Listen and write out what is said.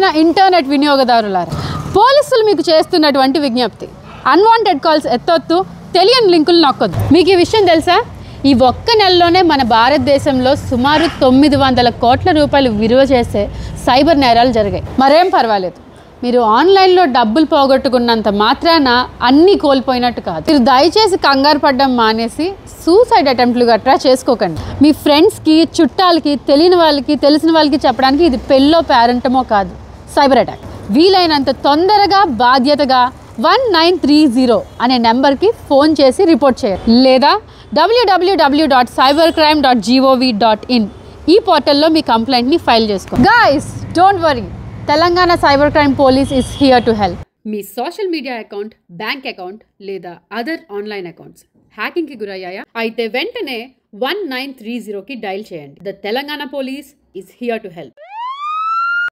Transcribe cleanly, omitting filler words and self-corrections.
ప్రియమైన ఇంటర్నెట్ వినియోగదారులారా, పోలీసులు మీకు చేస్తున్నటువంటి విజ్ఞప్తి, అన్వాంటెడ్ కాల్స్ ఎత్తొద్దు, తెలియని లింకులు నొక్కొద్దు. మీకు ఈ విషయం తెలుసా? ఈ ఒక్క నెలలోనే మన భారతదేశంలో సుమారు 900 కోట్ల రూపాయలు విలువ చేసే సైబర్ నేరాలు జరిగాయి. మరేం పర్వాలేదు, మీరు ఆన్లైన్లో డబ్బులు పోగొట్టుకున్నంత మాత్రాన అన్నీ కోల్పోయినట్టు కాదు. మీరు దయచేసి కంగారు పడ్డం మానేసి సూసైడ్ అటెంప్ట్లు గట్రా చేసుకోకండి. మీ ఫ్రెండ్స్కి, చుట్టాలకి, తెలియని వాళ్ళకి, తెలిసిన వాళ్ళకి చెప్పడానికి ఇది పెళ్ళో పేరెంటమో కాదు, సైబర్ అటాక్. వీలైనంత తొందరగా బాధ్యతగా 1930 అనే నెంబర్కి ఫోన్ చేసి రిపోర్ట్ చేయాలి, లేదా www.cybercrime.gov.in ఈ పోర్టల్లో మీ కంప్లైంట్ని ఫైల్ చేసుకోండి. Guys, don't worry, Telangana cyber crime police is here to help. Me social media account, bank account లేదా అదర్ ఆన్లైన్ అకౌంట్స్ హ్యాకింగ్కి గురయ్యాయా? అయితే వెంటనే 1930కి డయల్ చేయండి. The Telangana police is here to help.